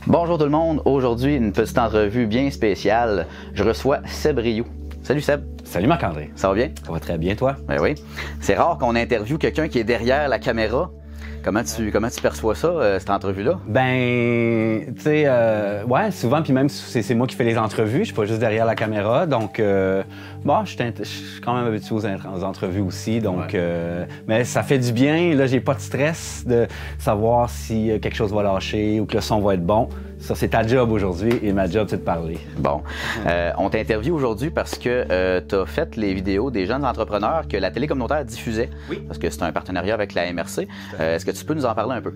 Bonjour tout le monde, aujourd'hui une petite entrevue bien spéciale. Je reçois Seb Rioux. Salut Seb. Salut Marc-André. Ça va bien? Ça va très bien, toi? Ben oui. C'est rare qu'on interviewe quelqu'un qui est derrière la caméra. Comment tu perçois ça, cette entrevue-là? Ben, tu sais, ouais, souvent, puis même c'est moi qui fais les entrevues, je suis pas juste derrière la caméra, donc, bon, je suis quand même habitué aux entrevues aussi, donc, mais ça fait du bien, là, j'ai pas de stress de savoir si quelque chose va lâcher ou que le son va être bon. Ça, c'est ta job aujourd'hui et ma job, c'est de parler. Bon. On t'interviewe aujourd'hui parce que tu as fait les vidéos des jeunes entrepreneurs que la télé communautaire diffusait. Oui. Parce que c'est un partenariat avec la MRC. Est-ce que tu peux nous en parler un peu?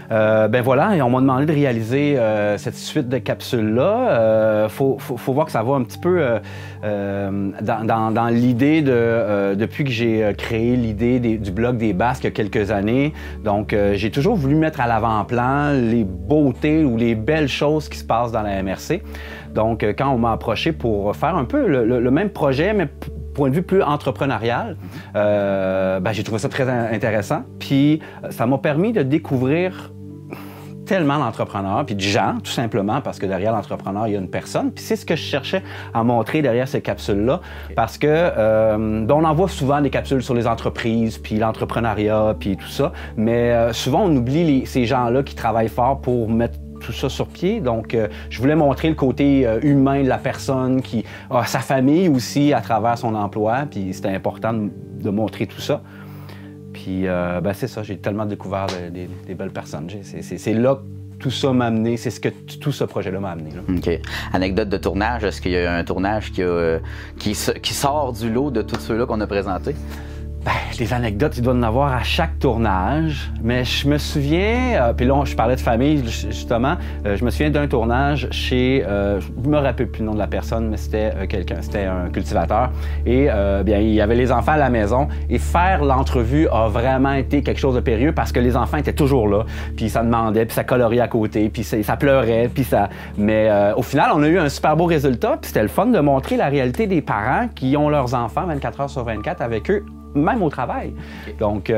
Ben voilà, et on m'a demandé de réaliser cette suite de capsules-là. Faut voir que ça va un petit peu dans l'idée de... depuis que j'ai créé l'idée du blog des Basques il y a quelques années. Donc, j'ai toujours voulu mettre à l'avant-plan les beautés ou les belles choses qui se passent dans la MRC. Donc, quand on m'a approché pour faire un peu le même projet, mais point de vue plus entrepreneurial, ben, j'ai trouvé ça très intéressant. Puis, ça m'a permis de découvrir tellement d'entrepreneurs, puis de gens, tout simplement, parce que derrière l'entrepreneur, il y a une personne. Puis c'est ce que je cherchais à montrer derrière ces capsules-là, parce que on en voit souvent des capsules sur les entreprises, puis l'entrepreneuriat, puis tout ça, mais souvent on oublie ces gens-là qui travaillent fort pour mettre tout ça sur pied. Donc, je voulais montrer le côté humain de la personne qui a sa famille aussi à travers son emploi, puis c'était important de montrer tout ça. Puis, ben c'est ça, j'ai tellement découvert des belles personnes. C'est là que tout ça m'a amené, c'est ce que tout ce projet-là m'a amené. Là. OK. Anecdote de tournage, est-ce qu'il y a un tournage qui sort du lot de tous ceux-là qu'on a présentés? Ben, les anecdotes, il doit en avoir à chaque tournage, mais je me souviens, puis là, je parlais de famille, justement, je me souviens d'un tournage chez, je me rappelle plus le nom de la personne, mais c'était c'était un cultivateur, et bien, il y avait les enfants à la maison, et faire l'entrevue a vraiment été quelque chose de périlleux, parce que les enfants étaient toujours là, puis ça demandait, puis ça coloriait à côté, puis ça pleurait, puis ça... Mais au final, on a eu un super beau résultat, puis c'était le fun de montrer la réalité des parents qui ont leurs enfants 24 heures sur 24 avec eux, même au travail. Okay. Donc,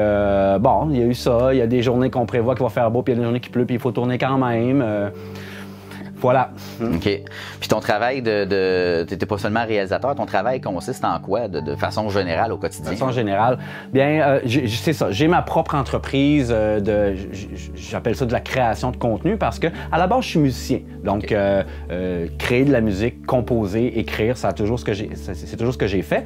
bon, il y a eu ça. Il y a des journées qu'on prévoit qu'il va faire beau, puis il y a des journées qui pleut, puis il faut tourner quand même. Voilà. OK. Puis ton travail tu n'étais pas seulement réalisateur, ton travail consiste en quoi, de façon générale au quotidien? De façon générale, bien, c'est ça. J'ai ma propre entreprise j'appelle ça de la création de contenu parce que à la base, je suis musicien. Donc, okay. Créer de la musique, composer, écrire, c'est toujours ce que j'ai fait.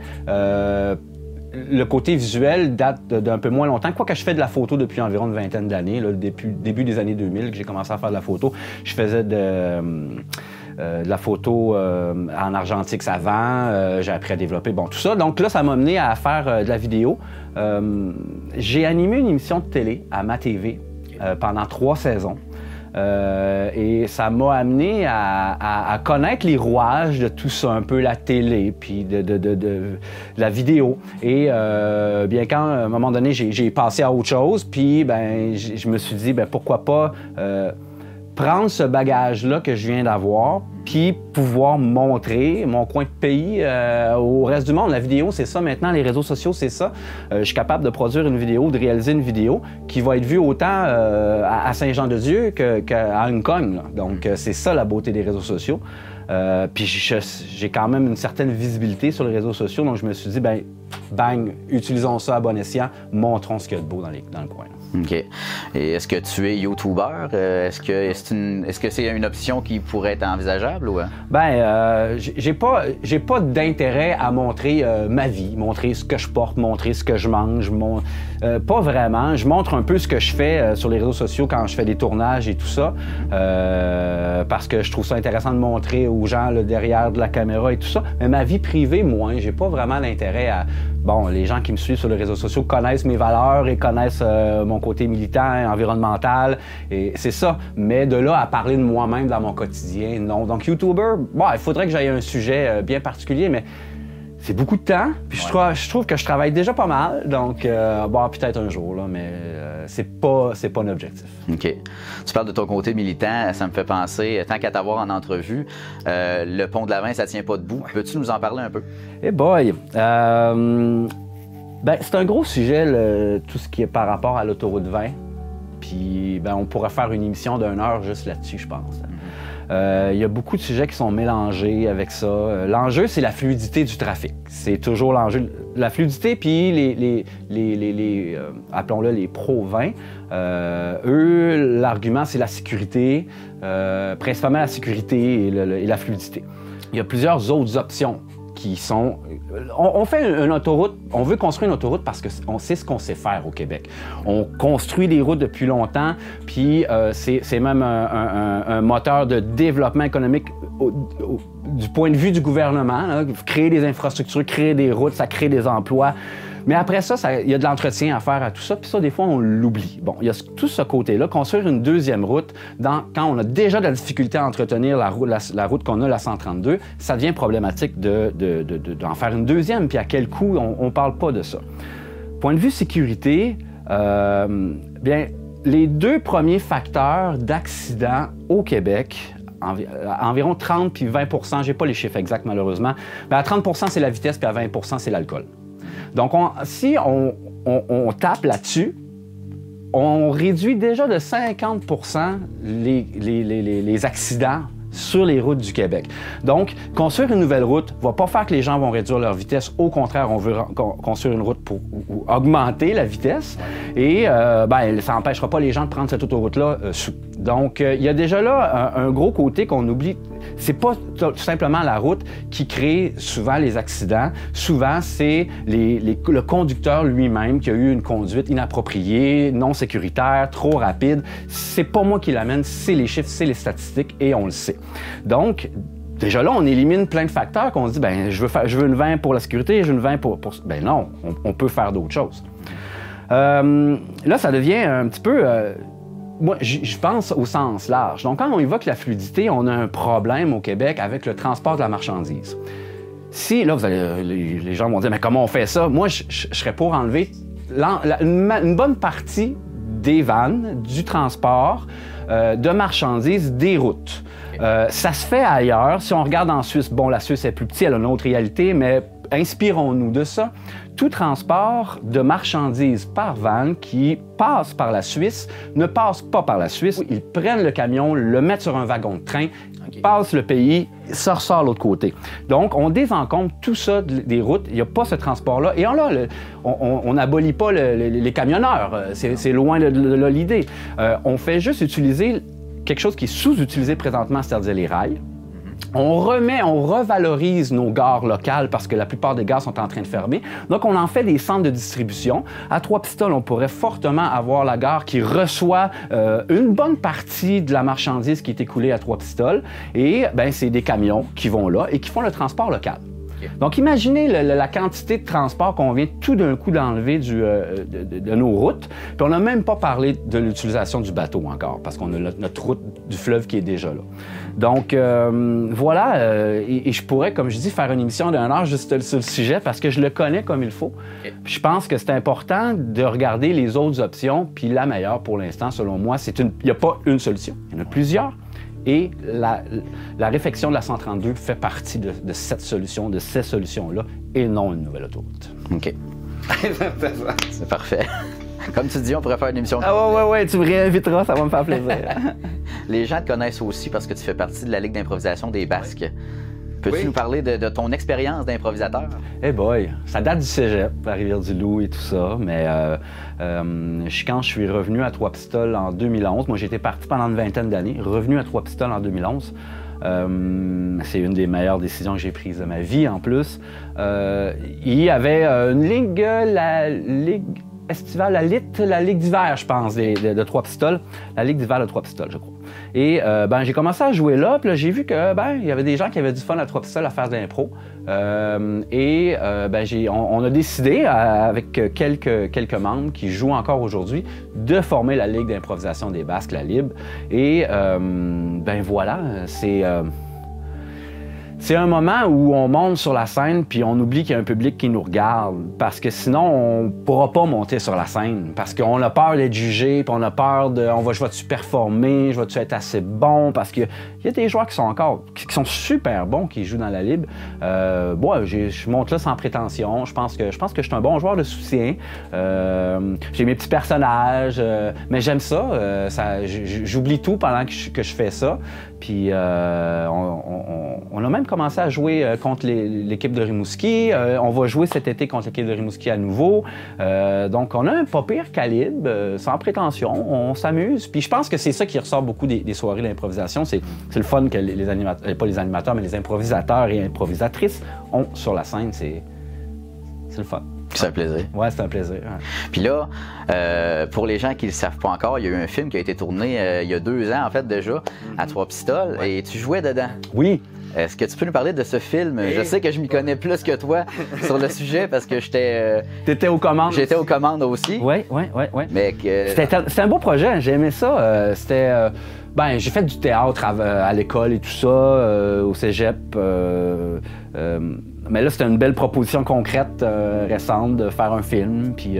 Le côté visuel date d'un peu moins longtemps, quoique je fais de la photo depuis environ une vingtaine d'années, début des années 2000 que j'ai commencé à faire de la photo. Je faisais de la photo en argentique avant, j'ai appris à développer, bon, tout ça. Donc là, ça m'a mené à faire de la vidéo. J'ai animé une émission de télé à MaTV pendant 3 saisons. Et ça m'a amené à connaître les rouages de tout ça, un peu la télé, puis de la vidéo. Et bien quand, à un moment donné, j'ai passé à autre chose, puis ben, je me suis dit, ben, pourquoi pas prendre ce bagage-là que je viens d'avoir, puis pouvoir montrer mon coin de pays au reste du monde. La vidéo, c'est ça maintenant, les réseaux sociaux, c'est ça. Je suis capable de produire une vidéo, de réaliser une vidéo qui va être vue autant à Saint-Jean-de-Dieu qu'à Hong Kong. Là. Donc, c'est ça la beauté des réseaux sociaux. Puis j'ai quand même une certaine visibilité sur les réseaux sociaux, donc je me suis dit, ben, bang, utilisons ça à bon escient, montrons ce qu'il y a de beau dans le coin. OK. Et est-ce que tu es YouTuber? Est-ce que c'est une option qui pourrait être envisageable? Ou... Ben, j'ai pas d'intérêt à montrer ma vie, montrer ce que je porte, montrer ce que je mange. Pas vraiment. Je montre un peu ce que je fais sur les réseaux sociaux quand je fais des tournages et tout ça, parce que je trouve ça intéressant de montrer aux gens là, derrière de la caméra et tout ça. Mais ma vie privée, moins. J'ai pas vraiment l'intérêt à... Bon, les gens qui me suivent sur les réseaux sociaux connaissent mes valeurs et connaissent mon côté militant, environnemental, et c'est ça. Mais de là à parler de moi-même dans mon quotidien, non. Donc, YouTuber, bon, il faudrait que j'aille un sujet bien particulier, mais c'est beaucoup de temps, puis je trouve que je travaille déjà pas mal, donc bon, peut-être un jour, là, mais c'est pas un objectif. OK. Tu parles de ton côté militant, ça me fait penser, tant qu'à t'avoir en entrevue, le pont de la Vin, ça tient pas debout. Peux-tu nous en parler un peu? Eh boy! Ben, c'est un gros sujet, tout ce qui est par rapport à l'autoroute 20. puis ben, on pourrait faire une émission d'1 heure juste là-dessus, je pense. Il y a beaucoup de sujets qui sont mélangés avec ça. L'enjeu, c'est la fluidité du trafic. C'est toujours l'enjeu. La fluidité, puis appelons-le les pro-vins, eux, l'argument, c'est la sécurité, principalement la sécurité et la fluidité. Il y a plusieurs autres options qui sont... On fait une autoroute, on veut construire une autoroute parce qu'on sait ce qu'on sait faire au Québec. On construit des routes depuis longtemps, puis c'est même un moteur de développement économique du point de vue du gouvernement. Là. Créer des infrastructures, créer des routes, ça crée des emplois. Mais après ça, il y a de l'entretien à faire à tout ça, puis ça, des fois, on l'oublie. Bon, il y a tout ce côté-là. Construire une deuxième route, quand on a déjà de la difficulté à entretenir la route qu'on a, la 132, ça devient problématique d'en faire une deuxième, puis à quel coût, on ne parle pas de ça. Point de vue sécurité, bien, les 2 premiers facteurs d'accident au Québec, environ 30 puis 20 %, j'ai pas les chiffres exacts malheureusement, mais à 30 % c'est la vitesse, puis à 20 % c'est l'alcool. Donc, si on tape là-dessus, on réduit déjà de 50 % les accidents sur les routes du Québec. Donc, construire une nouvelle route ne va pas faire que les gens vont réduire leur vitesse. Au contraire, on veut construire une route pour augmenter la vitesse et ben, ça n'empêchera pas les gens de prendre cette autoroute-là. Donc, il y a déjà là un gros côté qu'on oublie. C'est pas tout simplement la route qui crée souvent les accidents. Souvent, c'est le conducteur lui-même qui a eu une conduite inappropriée, non sécuritaire, trop rapide. C'est pas moi qui l'amène, c'est les chiffres, c'est les statistiques et on le sait. Donc, déjà là, on élimine plein de facteurs qu'on se dit, ben je veux une 20 pour la sécurité, je veux une 20 pour... Ben non, on peut faire d'autres choses. Là, ça devient un petit peu... Moi, je pense au sens large. Donc, quand on évoque la fluidité, on a un problème au Québec avec le transport de la marchandise. Si, là, les gens vont dire, mais comment on fait ça? Moi, je serais pour enlever une bonne partie des vannes, du transport de marchandises des routes. Ça se fait ailleurs. Si on regarde en Suisse, bon, la Suisse est plus petite, elle a une autre réalité, mais inspirons-nous de ça. Tout transport de marchandises par van qui passe par la Suisse ne passe pas par la Suisse. Ils prennent le camion, le mettent sur un wagon de train, passent le pays, ça ressort de l'autre côté. Donc, on désencombre tout ça des routes. Il n'y a pas ce transport-là. Et on n'abolit pas les camionneurs. C'est loin de là l'idée. On fait juste utiliser quelque chose qui est sous-utilisé présentement, c'est-à-dire les rails. On revalorise nos gares locales parce que la plupart des gares sont en train de fermer. Donc, on en fait des centres de distribution. À Trois-Pistoles, on pourrait fortement avoir la gare qui reçoit une bonne partie de la marchandise qui est écoulée à Trois-Pistoles. Et ben, c'est des camions qui vont là et qui font le transport local. Donc, imaginez la quantité de transport qu'on vient tout d'un coup d'enlever de nos routes. Puis on n'a même pas parlé de l'utilisation du bateau encore, parce qu'on a notre route du fleuve qui est déjà là. Donc, voilà. Et je pourrais, comme je dis, faire une émission d'1 heure juste sur le sujet, parce que je le connais comme il faut. Puis je pense que c'est important de regarder les autres options. Puis la meilleure, pour l'instant, selon moi, il n'y a pas une solution. Il y en a plusieurs. Et la réfection de la 132 fait partie de cette solution, de ces solutions-là, et non une nouvelle autoroute. OK. C'est parfait. Comme tu dis, on pourrait faire une émission. Ah ouais, tu me réinviteras, ça va me faire plaisir. Les gens te connaissent aussi parce que tu fais partie de la Ligue d'improvisation des Basques. Peux-tu nous parler de ton expérience d'improvisateur? Eh boy, ça date du cégep, à Rivière-du-Loup et tout ça, mais quand je suis revenu à Trois-Pistoles en 2011, moi j'étais parti pendant une vingtaine d'années, revenu à Trois-Pistoles en 2011, c'est une des meilleures décisions que j'ai prises de ma vie en plus. Il y avait une ligue, la Ligue estivale, la Ligue d'hiver, je pense, de Trois-Pistoles, la Ligue d'hiver de Trois-Pistoles, je crois. Et j'ai commencé à jouer là, puis là, j'ai vu que il y avait des gens qui avaient du fun à Trois-Pistoles à faire de l'impro. On a décidé, avec quelques membres qui jouent encore aujourd'hui, de former la Ligue d'improvisation des Basques, la LIB. Et voilà, c'est un moment où on monte sur la scène puis on oublie qu'il y a un public qui nous regarde. Parce que sinon, on ne pourra pas monter sur la scène. Parce qu'on a peur d'être jugé, puis on a peur de je vais-tu performer, je vais-tu être assez bon. Parce qu'il y a des joueurs qui sont super bons, qui jouent dans la Libre. Je monte là sans prétention. Je pense que je suis un bon joueur de soutien. J'ai mes petits personnages, mais j'aime ça. J'oublie tout pendant que je fais ça. Puis on a même commencé à jouer contre l'équipe de Rimouski. On va jouer cet été contre l'équipe de Rimouski à nouveau. Donc on a un pas pire calibre, sans prétention. On s'amuse. Puis je pense que c'est ça qui ressort beaucoup des soirées d'improvisation. C'est le fun que les animateurs, pas les animateurs, mais les improvisateurs et improvisatrices ont sur la scène. C'est le fun. C'est un plaisir. Ouais, c'est un plaisir. Ouais. Puis là, pour les gens qui ne le savent pas encore, il y a eu un film qui a été tourné il y a 2 ans, en fait, déjà, à Trois-Pistoles, et tu jouais dedans. Oui. Est-ce que tu peux nous parler de ce film? Je sais que je m'y connais plus que toi sur le sujet parce que T'étais aux commandes. J'étais aux commandes aussi. Oui. Mais C'était un beau projet, j'ai aimé ça. J'ai fait du théâtre à l'école et tout ça, au cégep. Mais là, c'était une belle proposition concrète récente de faire un film. Puis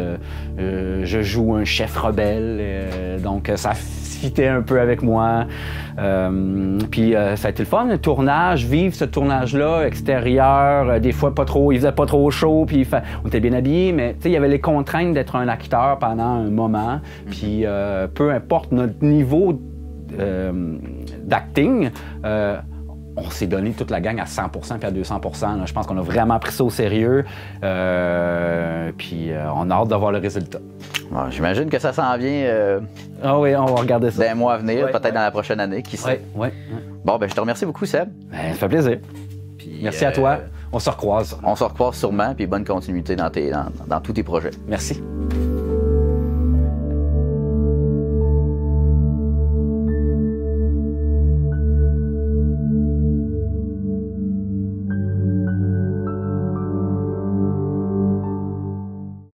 je joue un chef rebelle, donc ça fitait un peu avec moi. Puis ça a été le fun, le tournage, vivre ce tournage-là, extérieur, des fois pas trop, il faisait pas trop chaud, puis on était bien habillés, mais il y avait les contraintes d'être un acteur pendant un moment. Puis peu importe notre niveau d'acting, on s'est donné toute la gang à 100% puis à 200%. Là. Je pense qu'on a vraiment pris ça au sérieux. Puis on a hâte de voir le résultat. Bon, j'imagine que ça s'en vient. Ah oui, on va regarder ça. Dans les mois à venir, peut-être dans la prochaine année, qui sait. Oui. Bon, je te remercie beaucoup, Seb. Ça fait plaisir. Puis, merci à toi. On se recroise. On se recroise sûrement, puis bonne continuité dans tous tes projets. Merci.